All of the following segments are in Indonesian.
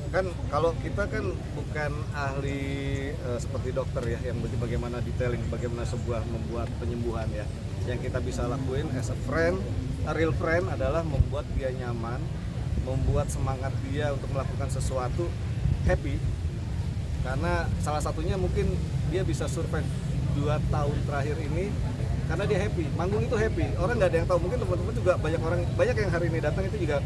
kan kalau kita kan bukan ahli seperti dokter ya, yang bagaimana detailing, bagaimana sebuah membuat penyembuhan ya. Yang kita bisa lakuin as a friend, a real friend adalah membuat dia nyaman, membuat semangat dia untuk melakukan sesuatu happy. Karena salah satunya mungkin dia bisa survive 2 tahun terakhir ini karena dia happy, manggung itu happy. Orang nggak ada yang tahu, mungkin teman-teman juga banyak yang hari ini datang itu juga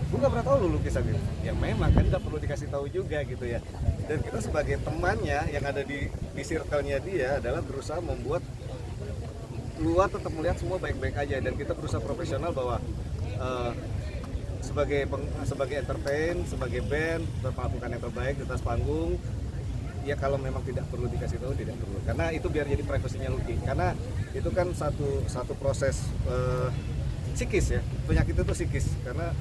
gue nggak pernah tahu lu lukisan gitu. Ya memang kan nggak perlu dikasih tahu juga gitu ya. Dan kita sebagai temannya yang ada di circle-nya dia adalah berusaha membuat luar tetap melihat semua baik-baik aja, dan kita berusaha profesional bahwa sebagai entertain, sebagai band tetap melakukan yang terbaik di atas panggung. Ya kalau memang tidak perlu dikasih tahu, tidak perlu, karena itu biar jadi privasinya Lucky, karena itu kan satu proses psikis ya, penyakit itu psikis, karena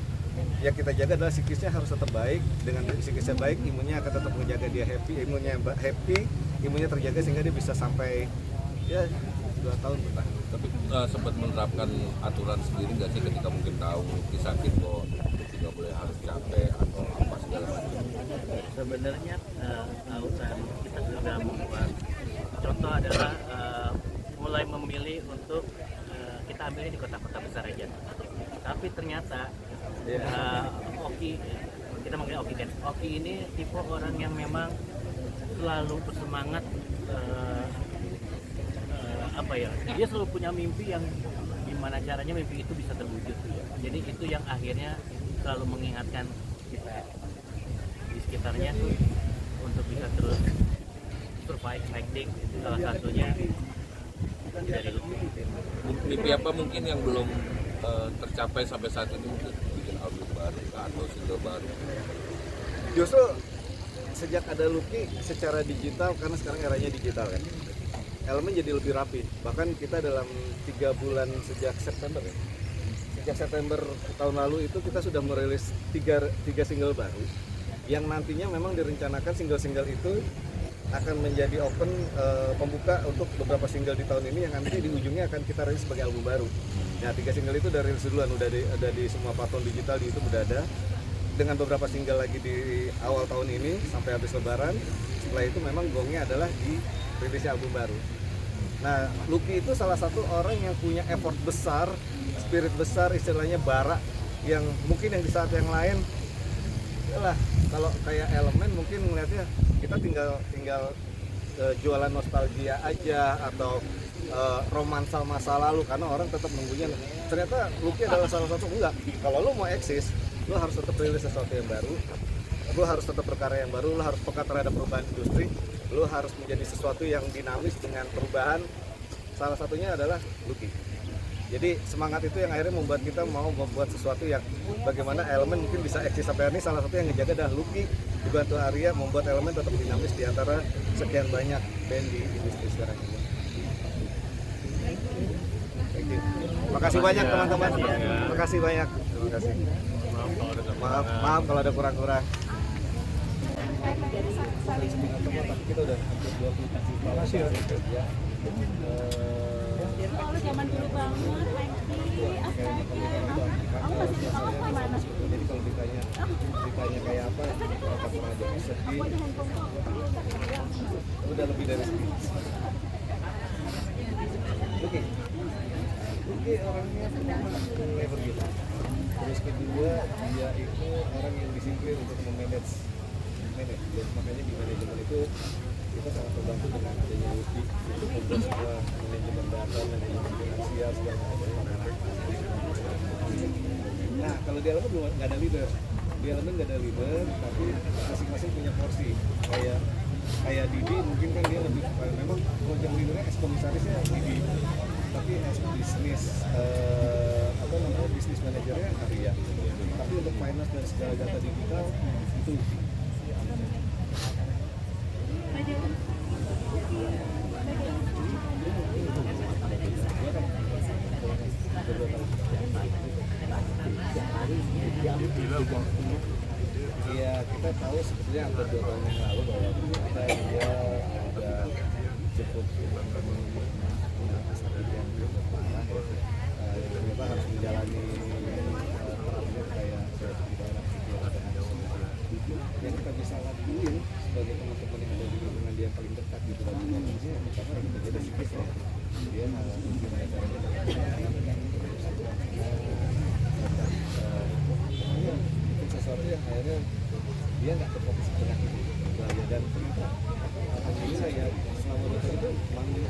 yang kita jaga adalah psikisnya harus tetap baik. Dengan psikisnya baik, imunnya akan tetap menjaga dia happy, imunnya terjaga sehingga dia bisa sampai ya 2 tahun bertahan. Tapi sempat menerapkan aturan sendiri nggak sih ketika mungkin tahu disakit kok tidak boleh harus capek atau apa segala macam? Sebenarnya usaha kita sudah membuat contoh adalah mulai memilih untuk kita ambilnya di kota-kota besar aja. Tapi ternyata Oki, kita manggilnya Oki kan. Oki ini tipe orang yang memang selalu bersemangat, dia selalu punya mimpi yang gimana caranya mimpi itu bisa terwujud. Jadi itu yang akhirnya selalu mengingatkan kita di sekitarnya untuk bisa terus survive fighting. Salah satunya dari Lucky. Mimpi apa mungkin yang belum tercapai sampai saat ini, mungkin bikin album baru atau single baru? Justru sejak ada Lucky secara digital, karena sekarang eranya digital kan, elemen jadi lebih rapi. Bahkan kita dalam 3 bulan sejak September ya, sejak September tahun lalu itu kita sudah merilis 3 single baru, yang nantinya memang direncanakan single-single itu akan menjadi open pembuka untuk beberapa single di tahun ini, yang nanti di ujungnya akan kita rilis sebagai album baru. Nah, 3 single itu udah rilis duluan, udah di semua platform digital di YouTube udah ada, dengan beberapa single lagi di awal tahun ini sampai habis Lebaran. Setelah itu memang gongnya adalah di rilisnya album baru. Nah, Lucky itu salah satu orang yang punya effort besar, spirit besar, istilahnya bara, yang mungkin yang di saat yang lain lah kalau kayak Elemen mungkin ngelihatnya kita tinggal jualan nostalgia aja atau romansa masa lalu, karena orang tetap nunggunya. Ternyata Lucky adalah salah satu enggak. Kalau lo mau eksis, lo harus tetap rilis sesuatu yang baru, lo harus tetap berkarya yang baru, lo harus peka terhadap perubahan industri, lo harus menjadi sesuatu yang dinamis dengan perubahan. Salah satunya adalah Lucky. Jadi semangat itu yang akhirnya membuat kita mau membuat sesuatu yang bagaimana Elemen mungkin bisa eksis sampai hari ini. Salah satu yang ngejaga adalah Lucky dibantu Arya membuat Elemen tetap dinamis di antara sekian banyak band di industri sekarang ini. Thank you. Makasih banyak teman-teman. Makasih banyak. Terima kasih. Maaf kalau ada kurang-kurang. Kita udah hampir 27 tahun. Makasih ya. Kalau zaman dulu banget, Hengki, astaga. Kamu masih di sekolah apa gimana? Jadi kalau ditanya kayak apa, apa pernah jadi sedih. Udah lebih dari sedih. Oke, orangnya pertama clever gitu. Terus kedua, dia itu orang yang disiplin untuk memanage. Dan makanya di manajemen itu kita sangat terbantu dengan adanya Lucky untuk membuat sebuah manajemen data, manajemen finansial segala macam. Nah, kalau di Elemen belum nggak ada leader. Di Elemen nggak ada leader, tapi masing-masing punya porsi. Kayak Didi mungkin kan dia lebih, memang program leadernya komisarisnya Didi, tapi bisnis bisnis manajernya Arya. Tapi untuk finance dan segala data digital itu Iya, kita tahu sebetulnya hampir 2 tahun yang lalu bahwa kita dia ada cukup sakit yang cukup parah, yang ternyata harus menjalani terapi kayak di daerah yang mungkin sebagai teman-teman yang ada di lingkungan dia yang paling dekat gitu kan, karena ada psikis ya, dia gimana caranya mungkin sesuatu yang akhirnya dia nggak terfokus ke penyakit itu bahaya. Dan alhamdulillah ya selama dokter itu mandiri